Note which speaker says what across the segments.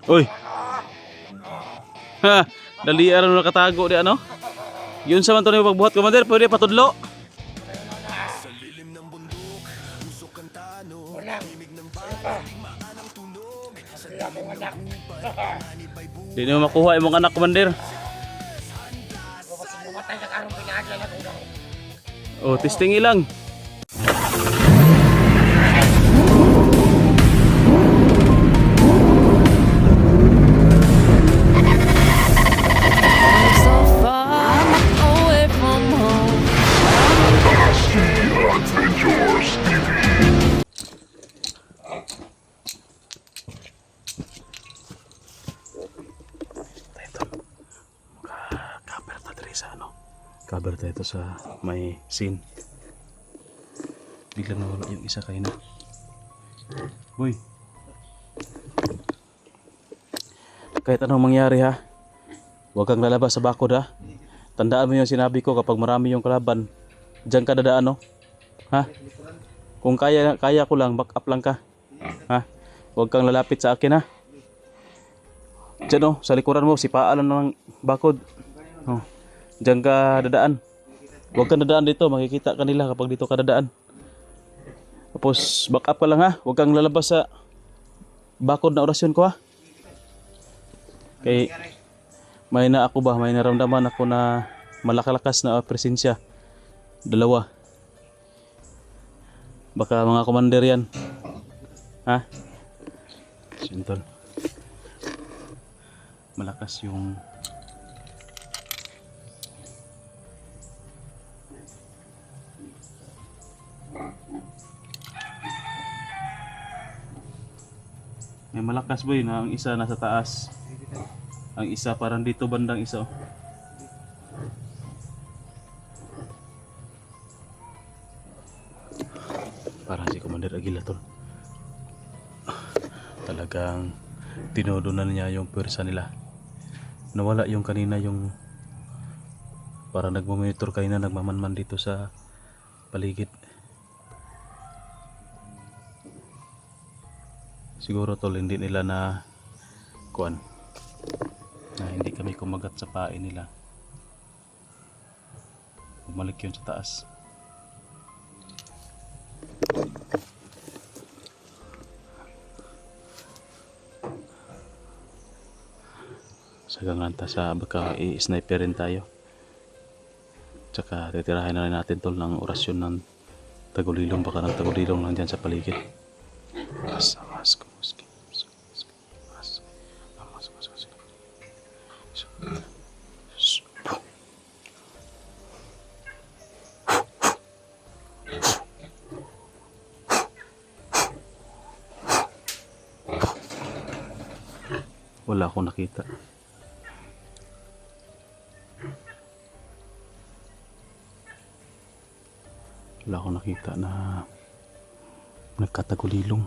Speaker 1: Uy. Ha, dali aron nakatago di ano? Yun sa man to ni pagbuhat commander, pwede patudlo. Di na makuha imong anak commander. Oh, testing ilang. Cover tayo ito sa may scene. Biglang nawala yung isa kayo na. Boy. Kahit anong mangyari ha, huwag kang lalabas sa bakod ha. Tandaan mo yung sinabi ko, kapag marami yung kalaban, diyan ka dadaan no? Ha? Kung kaya ko lang, back up lang ka. Ha? Huwag kang lalapit sa akin ha. Diyan oh, sa likuran mo, sipaan lang ng bakod. Oh. Diyan ka dadaan. Huwag kang dadaan dito, makikita ka nila kapag dito ka dadaan. Tapos back up ka lang ha. Huwag kang lalabas sa bakod na orasyon ko ha. Kay may na ako ba, may naramdaman ako na malakalakas na presensya. Dalawa. Baka mga commander yan. Ha? Sintol. Malakas yung may malakas boy na ang isa nasa taas. Ang isa parang dito bandang isa. Parang si Commander Aguila tol. Talagang tinodonan niya yung pwersa nila. Nawala yung kanina yung parang nagmonitor kanina, nagmamanman dito sa paligid. Siguro tol hindi nila na kuan na hindi kami kumagat sa pain nila. Bumalik yun sa taas. Sagang lanta sa baka i-sniper rin tayo. Tsaka titirahin na rin natin tol ng orasyon ng tagulilong, baka ng tagulilong lang dyan sa paligid. Wala akong nakita. Wala akong nakita na nagkatagulilong.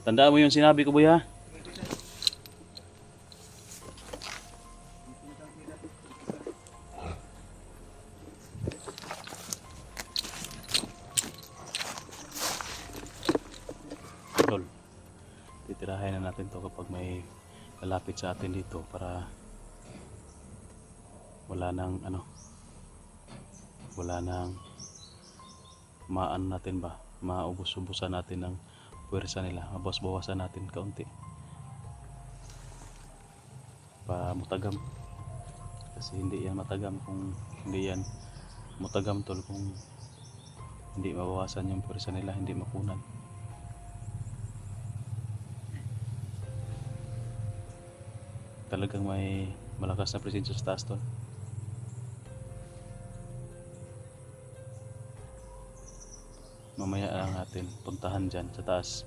Speaker 1: Tandaan mo yung sinabi ko boy ha. Tol, titirahin na natin to kapag may lalapit sa atin dito para wala nang ano, wala nang maan natin ba, maubos-ubusan natin ng pwersa nila, mabos-bawasan natin kaunti para mutagam. Kasi hindi yan matagam kung hindi yan mutagam tol, kung hindi mabawasan yung pwersa nila, hindi makunan. Talagang may malakas na presensya sa taas tol. Mamaya lang natin puntahan dyan sa taas.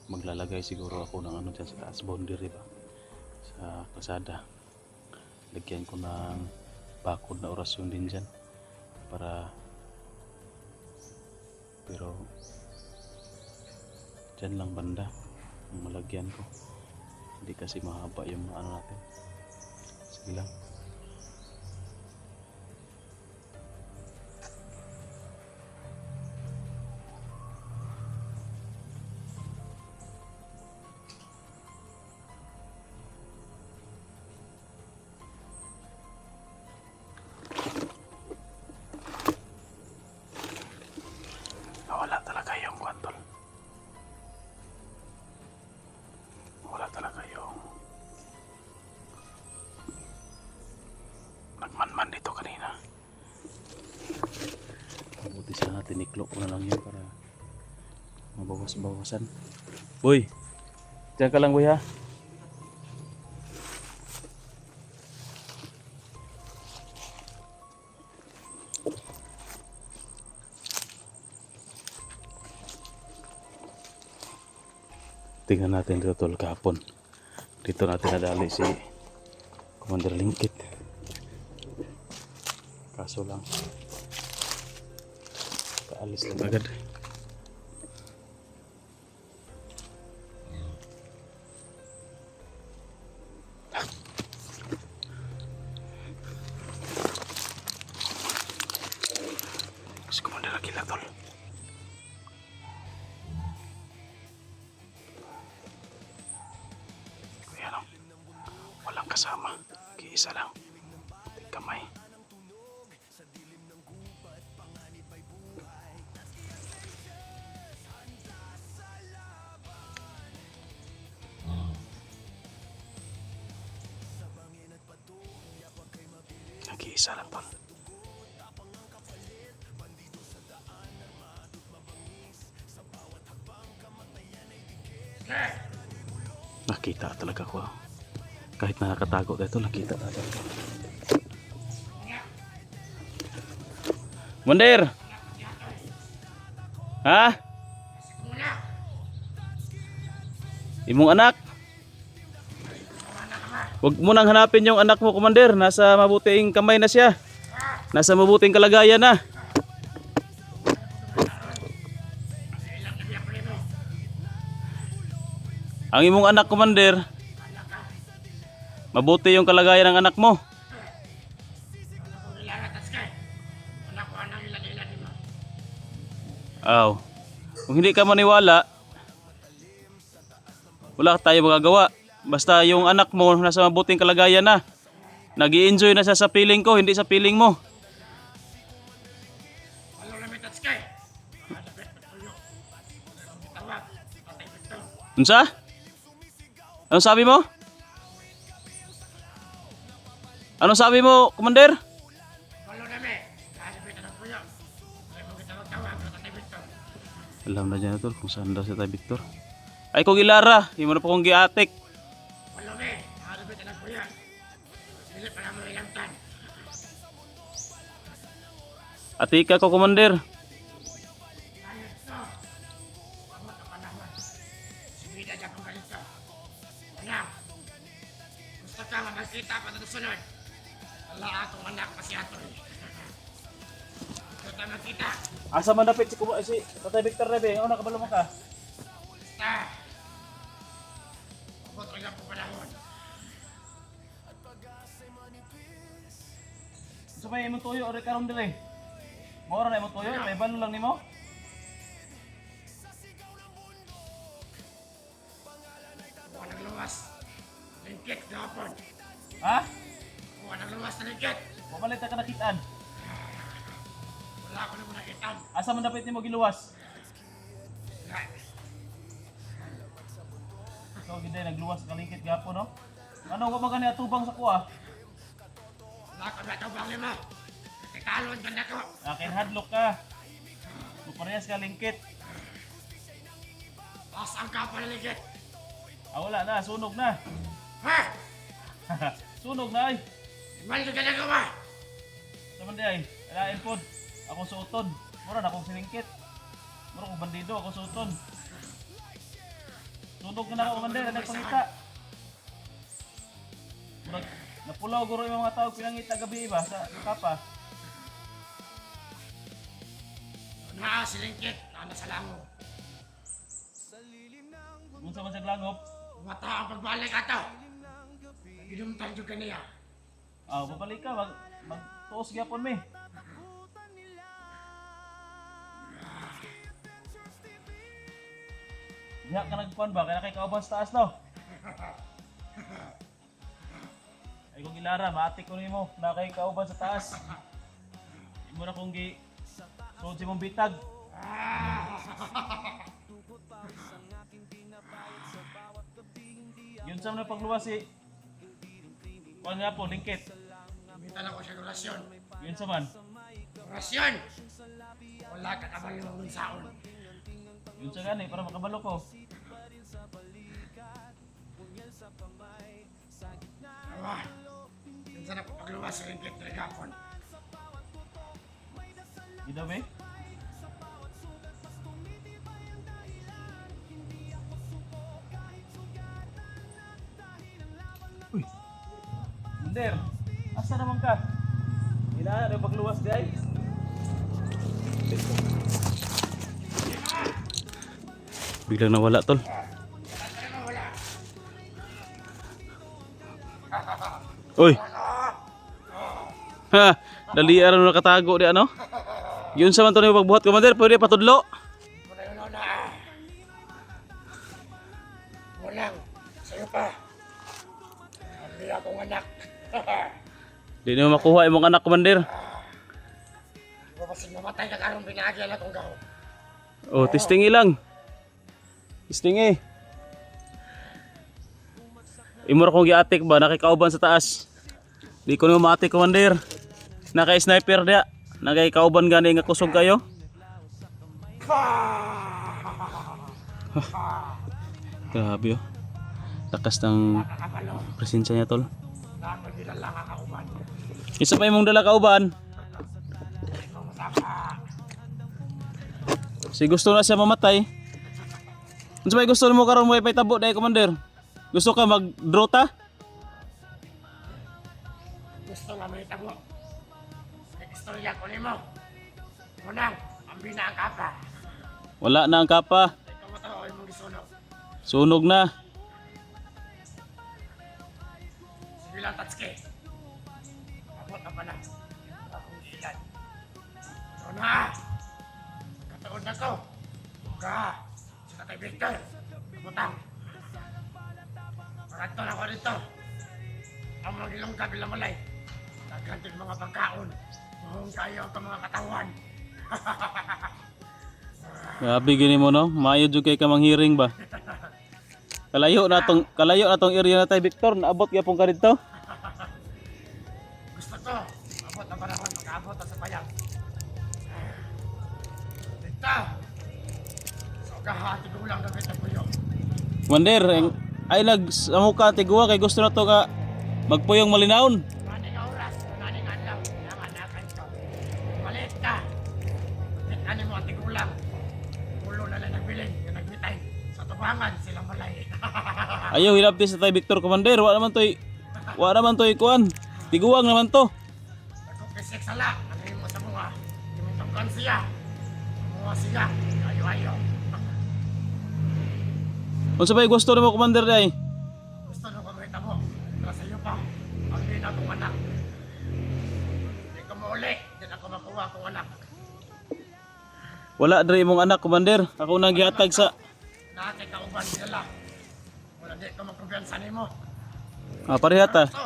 Speaker 1: Maglalagay siguro ako ng ano dyan sa taas, boundary ba, sa kalsada. Lagyan ko ng bakod na orasyon din dyan para, pero dyan lang banda ang malagyan ko, hindi kasi mahaba yung ano natin. Sige lang. tiniklo ko na lang yun para mabawas-bawasan. Boy, diyan ka lang boy ha. Tingnan natin dito tol kahapon. Dito natin nadali si Commander Lingkit. Kaso lang kaalis lang agad. Si Commander lagi lang tol. Walang kasama, kiisa lang, kamay. Nag-iisa lang tol. Nakita talaga ko. Kahit nakakatago dito, nakita talaga. Mundir! Ha? Imong anak? Huwag mo nang hanapin yung anak mo, Commander. Nasa mabuting kamay na siya. Nasa mabuting kalagayan na. Ang imong anak, Commander, mabuti yung kalagayan ng anak mo. Aw. Kung hindi ka maniwala, wala tayo magagawa. Basta yung anak mo nasa mabuting kalagayan na. Nag-i-enjoy na siya sa piling ko, hindi sa piling mo. Unsa? Anong sabi mo? Anong sabi mo, Commander? Alam na dyan tol kung saan daw si Tay Victor. Ay kung ilara, hindi mo na po kong giatik. Atika ko, Commander.
Speaker 2: Gusto ka makita pa na sunod. Wala atong anak pa si Atoy. Gusto ka makita.
Speaker 1: Asa man dapit si Tay Victor Rebe? Ano nakabalo mo ka?
Speaker 2: Basta. Abot ko lang po panahon.
Speaker 1: Gusto may imong tuyo o karon dire? Mora na imong tuyo, may balo lang nimo?
Speaker 2: Huwag nagluwas. Lingkit gapon.
Speaker 1: Ha?
Speaker 2: Huwag nagluwas na lingkit.
Speaker 1: Mabalit ka nakitaan.
Speaker 2: Wala ko na mo nakita.
Speaker 1: Asa man dapit nimo giluwas? Ikaw gid nagluwas ka lingkit gapon no? Ano wa magani atubang sa kuha?
Speaker 2: Wala ko na tawag lima. Kitalon ka na ko.
Speaker 1: Akin hadlok ka. Parehas ka lingkit.
Speaker 2: Bas ang kapal na lingkit.
Speaker 1: Wala na, sunog na.
Speaker 2: Ha?
Speaker 1: Sunog na ay.
Speaker 2: Imal ka na gawa.
Speaker 1: Saman di ay, alain pod. Ako suoton. Mura na akong siningkit. Mura akong bandido, ako suoton. Sunog na ako, Commander, nagpangita. Murag, napulaw guro yung mga tao pinangita gabi ba sa kapa.
Speaker 2: Naa si lingkit. Nana sa lango.
Speaker 1: Unsa man sa glangop?
Speaker 2: Mata ang pagbalik ato. Ginumtan juga niya.
Speaker 1: Babalik ka, magtuos gyapon mi. Diha ka nagpuan ba? Kaya kay kauban sa taas no? Ay kung ilara, maatik ko nimo na kay kauban sa taas. Imo na kong gi suod si mong bitag. Yun sa mga pagluwas si kuan nga po, lingkit.
Speaker 2: Minta lang ko siya ng rasyon.
Speaker 1: Yun sa man.
Speaker 2: Rasyon! Wala ka kabalo ng saon.
Speaker 1: Yun sa gani, para makabalo ko.
Speaker 2: Awa, yun sa napapagluwas sa ringgit na gapon.
Speaker 1: Gida ba eh? Uy! Mander! Asa naman ka? Hinaan na pagluwas di ay? Biglang nawala tol. Uy! Ha! Dalian na nakatago di ano? Yun sa man to na yung pagbuhat, Commander. Pwede patudlo.
Speaker 2: Muna yun na. Walang, sa'yo pa. Hindi akong anak.
Speaker 1: Di nyo makuha yung mga anak, Commander.
Speaker 2: Babasing mamatay ka karong binagyan na kong gaho.
Speaker 1: Oh, testing lang. Testing eh. Imura kong giatik ba? Nakikauban sa taas. Di ko naman maatik, Commander. Naka-sniper dia. Nakikauban gani nga kusog kayo. Grabe oh. Lakas ng
Speaker 2: Nakakabalo.
Speaker 1: presensya niya, tol.
Speaker 2: Nakakagilan lang ang kauban.
Speaker 1: Isa pa imong dala kauban.
Speaker 2: Ikaw masama.
Speaker 1: Si gusto na siya mamatay. Unsa may gusto mo karon mo ipay tabo dai, Commander? Gusto ka mag-drota?
Speaker 2: Gusto nga may tabo. Istorya ko nimo. Unang, ang binaang kapa.
Speaker 1: Wala na ang kapa.
Speaker 2: Ikaw mo ito, ay mong gisunog.
Speaker 1: Sunog na.
Speaker 2: Sige lang, Tatsuki. Abot na pala. Akong ilan. Ito na. Katuod na to. Ka. Si Tatay Victor. Kabutang. Maranto na ko dito. Ang mga ilong kabilang malay. Nagantig mga pagkaon. Mahong kayo ang mga katawan.
Speaker 1: Grabe gini mo no. Maayo jud kay ka manghiring ba. Kalayo na tong area na tay Victor, naabot gyapon ka dito.
Speaker 2: Gusto ko. Abot na panahon. Makaabot na sa payag. Dito. So kahati ko lang gagawin na puyo.
Speaker 1: Commander, ay lag sa mukha tigwa kay gusto na to ka magpuyong malinawon.
Speaker 2: Maning oras, maning adlaw, nanganakan ka. Malit ka. Ano mo ating ulang. Ulo na lang nagbilin, yung nagbitay. Sa tubangan, silang malay.
Speaker 1: Ayaw hilapti sa tay Victor, Commander. Wa naman toy kuan. Tiguwang naman to.
Speaker 2: Nagkukisik sala, ano mo sa mga. Tumitungkan siya. Mga siya, ayo-ayo.
Speaker 1: Unsa bay gusto nimo, Commander day?
Speaker 2: Gusto nung kumita mo. Para sa iyo pa, ang din akong anak. Hindi ko mauli, hindi na ako makuha akong anak.
Speaker 1: Wala diri imong anak, Commander. Ako nang gihatag sa
Speaker 2: Nakakay kauban sila. Wala di ko magkumpiyansa nimo.
Speaker 1: parehata.
Speaker 2: So,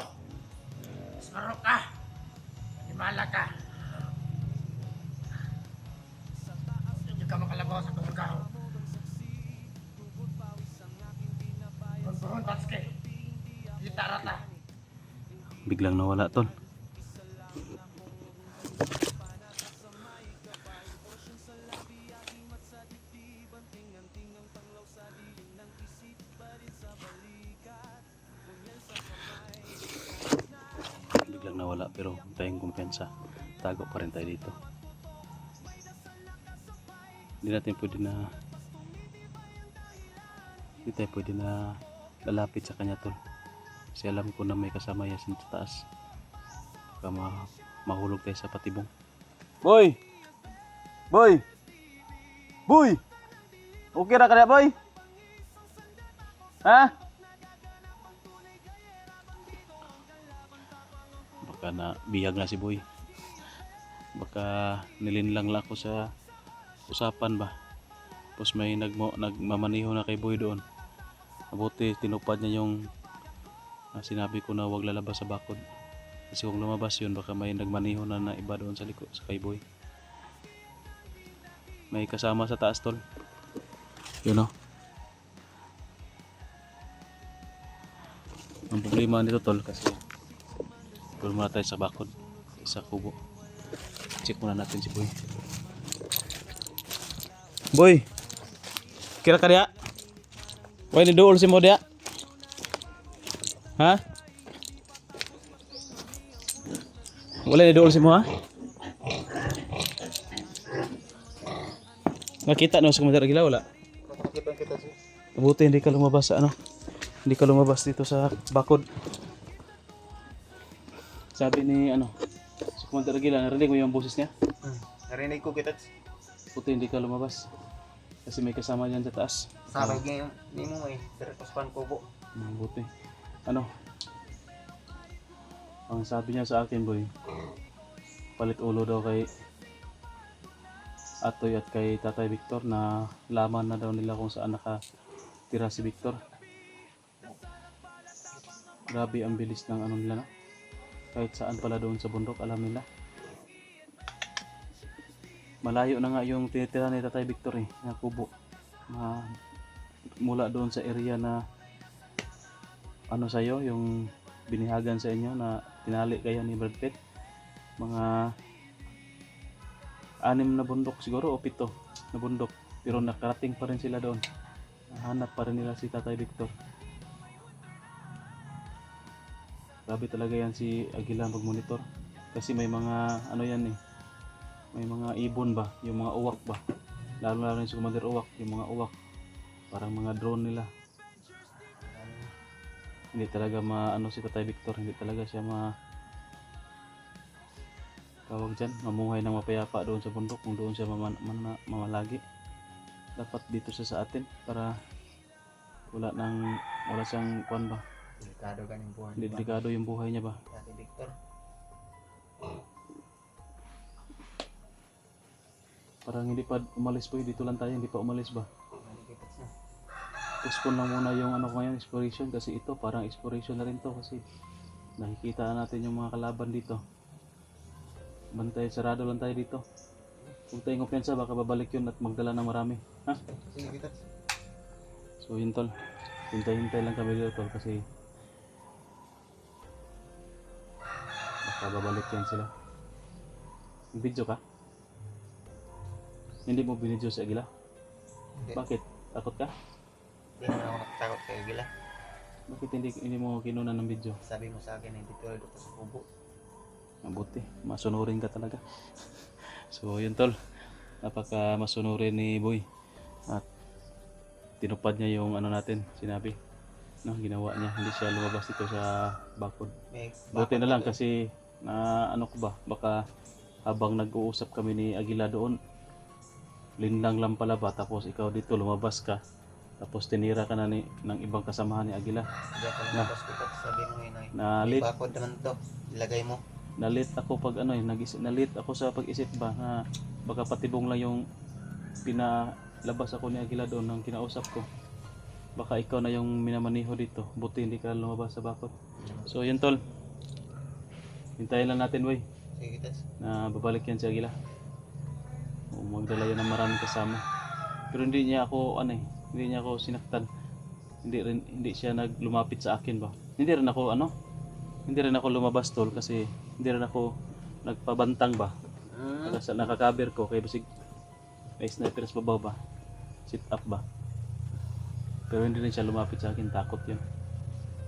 Speaker 2: smarok ka. Himala ka. Hindi ka makalabaw sa tunggaw. Pagbuhon, Tatsuki. Kita rata.
Speaker 1: Biglang nawala tol. Biglang nawala pero tayong kumpiyansa. Tago pa rin tayo dito. Hindi tayo pwede na lalapit sa kanya tol. Kasi alam ko na may kasama yan sa taas. Baka mahulog tayo sa patibong. Boy! Boy! Boy! Okay na ka na, boy? Ha? Baka na biyag na si boy. Baka nilinlang lang ako sa usapan ba. Tapos may nagmamaniho na kay boy doon. Mabuti tinupad niya yung sinabi ko na huwag lalabas sa bakod. Kasi kung lumabas yun baka may nagmaniho na iba doon sa liko sa kay boy. May kasama sa taas tol. Yun o. Ang problema nito tol kasi tulong muna tayo sa bakod sa kubo. Check muna natin si boy. Boy. Kira ka diya? Way ni duol si mo diya? Ha? Wala ni duol si mo ha? Nakita no sa Commander Aguila wala?
Speaker 3: Kita sir.
Speaker 1: Mabuti hindi ka lumabas sa ano? Hindi ka lumabas dito sa bakod. Sabi ni ano, si Commander Aguila, narinig mo yung boses niya?
Speaker 3: Narinig ko kita.
Speaker 1: Buti hindi ka lumabas. Kasi may kasama dyan sa taas.
Speaker 3: Sabay ngayon ni mo eh. Pero paspan ko po.
Speaker 1: Mabuti. Ano? Ang sabi niya sa akin, boy, palit ulo daw kay Atoy at kay Tatay Victor na laman na daw nila kung saan nakatira si Victor. Grabe ang bilis ng ano nila na. Kahit saan pala doon sa bundok, alam nila. Malayo na nga yung tinitira ni Tatay Victor eh, na kubo. Mula doon sa area na ano sa'yo, yung binihagan sa inyo na tinali kayo ni Brad Pitt. Mga 6 na bundok siguro o 7 na bundok. Pero nakarating pa rin sila doon. Nahanap pa rin nila si Tatay Victor. Grabe talaga yan si Aguila mag-monitor. Kasi may mga ano yan eh. May mga ibon ba, yung mga uwak ba. Lalo yung si Commander Uwak, yung mga uwak. Parang mga drone nila. Hindi talaga ano si Tatay Victor, hindi talaga siya tawag dyan, mamuhay ng mapayapa doon sa bundok kung doon siya mamalagi. Dapat dito siya sa atin para wala siyang kuwan ba.
Speaker 3: Delikado ganing buwan.
Speaker 1: Delikado yung buhay niya ba.
Speaker 3: Tatay Victor.
Speaker 1: Parang hindi pa umalis po, dito lang tayo, hindi pa umalis ba.
Speaker 3: Narinig na.
Speaker 1: Postpone lang muna yung ano ko ngayon, exploration, kasi ito parang exploration na rin to kasi nakikita natin yung mga kalaban dito. Bantay, sarado lang tayo dito. Huwag tayong kumpiyansa, baka babalik yun at magdala ng marami. Ha?
Speaker 3: Sige kita.
Speaker 1: So yun tol, hintay-hintay lang kami dito tol kasi baka babalik yan sila. Video ka? Hindi mo binidyo sa Aguila?
Speaker 3: Hindi.
Speaker 1: Bakit? Takot ka?
Speaker 3: Hindi naman ako nakatakot kay Gila.
Speaker 1: Bakit hindi mo kinunan ng video?
Speaker 3: Sabi mo sa akin na hindi tulad ako sa kubo.
Speaker 1: Mabuti, masunurin ka talaga. So yun tol, napaka masunurin ni Boy. At tinupad niya yung ano natin, sinabi. No, ginawa niya, hindi siya lumabas dito sa bakod.
Speaker 3: May
Speaker 1: Buti na lang kasi na ano ko ba, baka habang nag-uusap kami ni Aguila doon, linlang lang pala ba, tapos ikaw dito lumabas ka, tapos tinira ka na ng ibang kasamahan ni Aguila.
Speaker 3: Hindi ako lumabas ko ito. Sabi mo ngayon ay.
Speaker 1: Na
Speaker 3: May
Speaker 1: late,
Speaker 3: bakod naman to. Ilagay mo.
Speaker 1: nalit ako pag ano nalit ako sa pag-isip ba na baka patibong lang yung pinalabas ako ni Aguila doon ng kinausap ko. Baka ikaw na yung minamaniho dito. Buti hindi ka lumabas sa bakod. So yun tol. Hintayin lang natin boy
Speaker 3: Sige kita.
Speaker 1: na babalik yan si Aguila. O magdala yan ng maraming kasama. Pero hindi niya ako hindi niya ako sinaktan. Hindi siya naglumapit sa akin ba. Hindi rin ako lumabas tol kasi hindi rin ako nagpabantang ba. Nakakaber ko kay basig may sniper sa babaw ba. Sit up ba. Pero hindi rin siya lumapit sa akin, takot yun.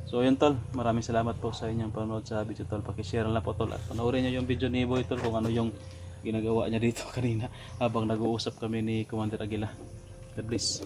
Speaker 1: So yun tol, maraming salamat po sa inyong panonood sa video tol. Paki-share lang po tol at panoorin niyo yung video ni Boy tol kung ano yung ginagawa niya dito kanina habang nag-uusap kami ni Commander Aguila. God bless.